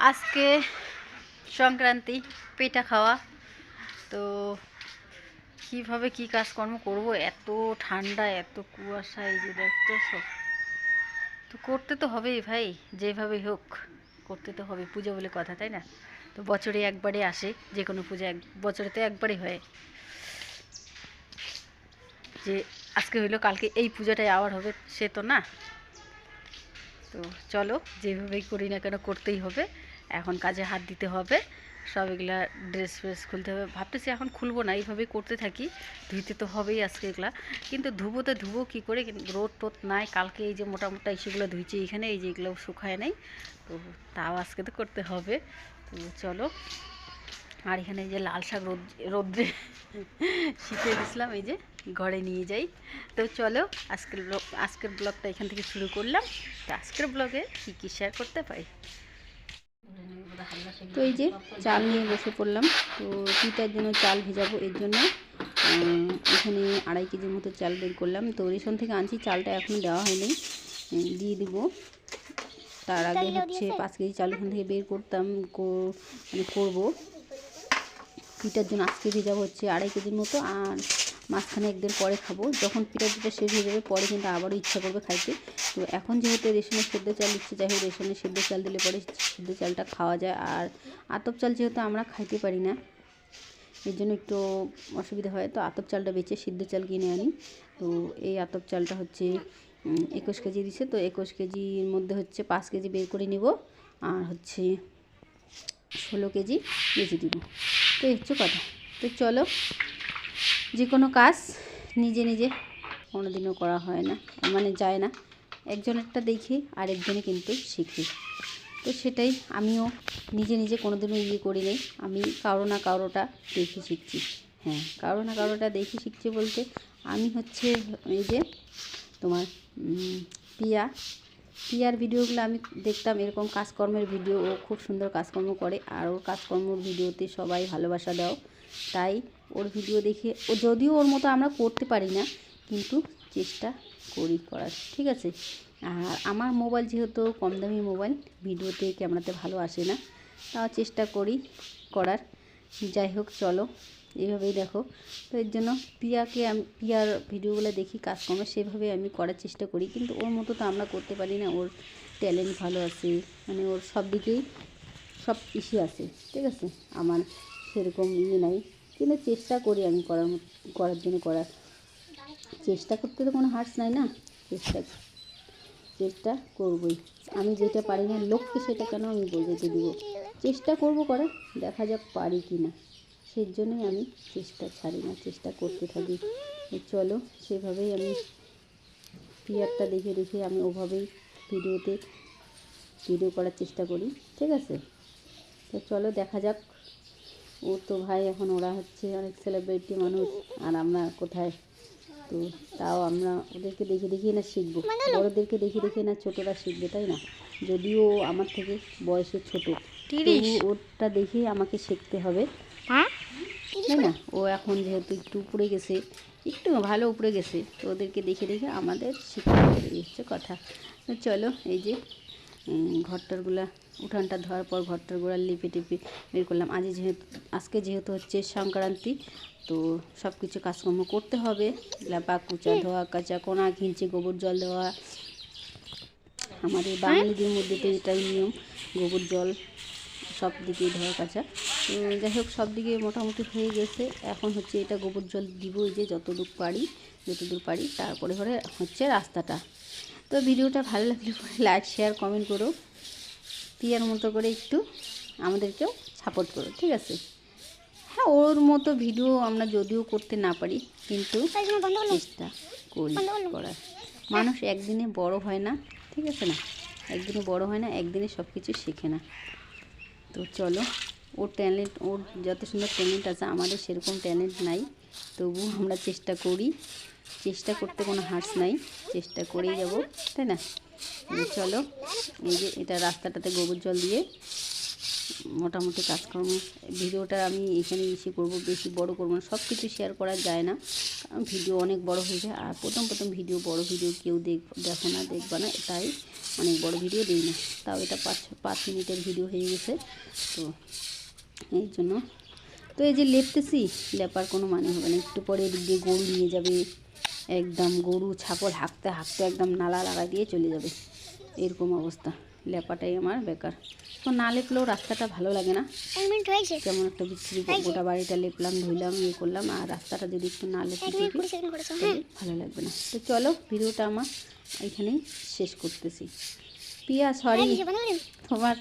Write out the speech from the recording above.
আজকে সংক্রান্তি, পিঠা খাওয়া। তো কিভাবে কি কাজকর্ম করব, এত ঠান্ডা, এত কুয়াশা, এই যে দেখতেছো। তো করতে তো হবেই ভাই, যেভাবে হোক করতে তো হবে, পুজো বলে কথা, তাই না? তো বছরে একবারে আসে, যে কোনো পূজা বছরে তো একবারই হয়। যে আজকে হইলো কালকে এই পূজাটাই আবার হবে সে তো না। তো চলো, যেভাবেই করি না কেন করতেই হবে, এখন কাজে হাত দিতে হবে। সব এগুলা ড্রেস ফ্রেস খুলতে হবে, ভাবতেছি এখন খুলবো না, এইভাবেই করতে থাকি। ধুইতে তো হবেই আজকে এগুলা, কিন্তু ধুবো কী করে, রোদ টোদ নাই। কালকে এই যে মোটামোটা সেগুলো ধুইছি এখানে, এই যে এগুলো শুকায় নাই, তো তাও আজকে তো করতে হবে। তো চলো, আর এখানে এই যে লাল শাক রোদ্রে শিখিয়ে দিয়েছিলাম, এই যে ঘরে নিয়ে যাই। তো চলো, আজকের ব্লগটা এখান থেকে শুরু করলাম। তো আজকের ব্লগে কী শেয়ার করতে পারি। তো এই যে চাল নিয়ে বসে পড়লাম। তো পিঠার জন্য চাল ভেজাবো, এর জন্য এখানে 2.5 কেজির মতো চাল বের করলাম। তো রেশন থেকে আনছি, চালটা এখনও দেওয়া হয়নি, দিয়ে দিব। তার আগে হচ্ছে 5 কেজি চাল এখান থেকে বের করতাম, করবো পিঠার জন্য। আজকে ভেজাবো হচ্ছে 2.5 কেজির মতো, আর মাঝখানে একদিন পরে খাবো। যখন পিঠা শেষ হয়ে যাবে পরে কিন্তু আবারও ইচ্ছা করবে খাইতে। তো এখন যেহেতু রেশনের সেদ্ধ চাল দিচ্ছে, যাই হোক রেশনের সেদ্ধ চাল দিলে পরে সেদ্ধ চালটা খাওয়া যায়। আর আতপ চাল যেহেতু আমরা খাইতে পারি না, এর জন্য একটু অসুবিধা হয়। তো আতপ চালটা বেচে সিদ্ধ চাল কিনে আনি। তো এই আতপ চালটা হচ্ছে 21 কেজি দিছে। তো 21 কেজির মধ্যে হচ্ছে 5 কেজি বের করে নিব, আর হচ্ছে 16 কেজি বেঁচে দিব। তো এই হচ্ছে কথা। তো চলো, যে কোনো কাজ নিজে নিজে কোনোদিনও করা হয় না, মানে যায় না, একজনেরটা দেখি আর একজনে কিন্তু শিখি। তো সেটাই আমিও নিজে নিজে কোনোদিনও করি নাই, আমি কারো না কারোটা দেখে শিখছি। হ্যাঁ, কারো না কারোটা দেখে শিখছি বলতে আমি হচ্ছে এই যে তোমার পিয়ার ভিডিওগুলো আমি দেখতাম, এরকম কাজকর্মের ভিডিও। ও খুব সুন্দর কাজকর্ম করে, আর ওর কাজকর্মের ভিডিওতে সবাই ভালোবাসা দাও। তাই ওর ভিডিও দেখে, ও যদিও ওর মতো আমরা করতে পারি না, কিন্তু চেষ্টা করি করার, ঠিক আছে। আর আমার মোবাইল যেহেতু কম দামি মোবাইল, ভিডিওতে ক্যামেরাতে ভালো আসে না, তাও চেষ্টা করি করার। যাই হোক, চলো এইভাবেই দেখো। তো এর জন্য পিয়ার ভিডিওগুলো দেখি কাজকর্ম, সেভাবে আমি করার চেষ্টা করি। কিন্তু ওর মতো তো আমরা করতে পারি না, ওর ট্যালেন্ট ভালো আছে, মানে ওর সব দিকেই সব ইস্যু আছে, ঠিক আছে। আমার সেরকম নাই, কিন্তু চেষ্টা করি আমি করার জন্য। চেষ্টা করতে তো কোনো হার্স নাই না, চেষ্টা করবই। আমি যেটা পারি না লোককে সেটা কেন আমি বোঝাতে দিব, চেষ্টা করব করার, দেখা যাক পারি কি না। সেই জন্যই আমি চেষ্টা ছাড়ি না, চেষ্টা করতে থাকি। চলো, সেভাবেই আমি পিয়ারটা দেখে দেখে আমি ওভাবেই ভিডিও করার চেষ্টা করি, ঠিক আছে। তো চলো দেখা যাক। ও তো ভাই এখন ওরা হচ্ছে অনেক সেলিব্রিটি মানুষ, আর আমরা কোথায়। তো তাও আমরা ওদেরকে দেখে দেখে না শিখবো, বড়োদেরকে দেখে দেখে না ছোটরা শিখবে, তাই না? যদিও আমার থেকে বয়সে ছোট, ওরটা দেখেই আমাকে শিখতে হবে, তাই না? ও এখন যেহেতু একটু উপরে গেছে, একটু ভালো উপরে গেছে, তো ওদেরকে দেখে দেখে আমাদের শিখতে হবে, এই হচ্ছে কথা। তো চলো, এই যে ঘরটারগুলা উঠানটা ধোয়ার পর ঘরটারগুলা লিপে টিপে বের করলাম। আজকে যেহেতু হচ্ছে সংক্রান্তি, তো সব কিছু কাজকর্ম করতে হবে। লেপা কুচা, ধোয়া কাচা, কোনা কিনছে, গোবর জল দেওয়া। আমাদের বাঙালিদের মধ্যে তো এটাই নিয়ম, গোবর জল সব দিকে ধোয়া কাচা। যাই হোক, সব দিকে মোটামুটি হয়ে গেছে। এখন হচ্ছে এটা গোবর জল দিব, এই যে যতদূর পারি। তারপরে হচ্ছে রাস্তাটা। তো ভিডিওটা ভালো লাগলে পরে লাইক শেয়ার কমেন্ট করো, পিয়ার মতো করে একটু আমাদেরকেও সাপোর্ট করো, ঠিক আছে। হ্যাঁ, ওর মতো ভিডিও আমরা যদিও করতে না পারি, কিন্তু চেষ্টা করি করার। মানুষ একদিনে বড় হয় না, ঠিক আছে না, একদিনে বড় হয় না, একদিনে সব কিছু শেখে না। তো চলো, ওর যত সুন্দর ট্যালেন্ট আছে, আমাদের সেরকম ট্যালেন্ট নাই, তবু আমরা চেষ্টা করি। চেষ্টা করতে কোনো হার্স নাই, চেষ্টা করেই যাব, তাই না? চলো, এই যে এটা রাস্তাটাতে গোবর জল দিয়ে মোটামুটি কাজকর্ম। ভিডিওটা আমি এখানে করব, বেশি বড় করবো না, সব কিছু শেয়ার করা যায় না, কারণ ভিডিও অনেক বড় হয়ে যায়। আর প্রথম ভিডিও, বড় ভিডিও কেউ দেখো না, দেখবা না, তাই অনেক বড় ভিডিও দিই না, তাও এটা 5 মিনিটের ভিডিও হয়ে গেছে। তো এই জন্য তো এই যে লেপতেছি, লেপার কোনো মানে হবে না। একটু পরে এদিক দিয়ে গরু নিয়ে যাবে, একদম গরু ছাগল হাঁকতে হাঁকতে একদম নালা লাগা দিয়ে চলে যাবে, এরকম অবস্থা। লেপাটাই আমার বেকার। তো না লেপলেও রাস্তাটা ভালো লাগে না, কেমন একটা বিচ্ছিরি। গোটা বাড়িটা লেপলাম, ধুইলাম, ইয়ে করলাম, আর রাস্তাটা যদি একটু না লেপে ভালো লাগবে না। তো চলো ভিডিওটা আমার এখানেই শেষ করতেছি। পিয়া সরি তোমার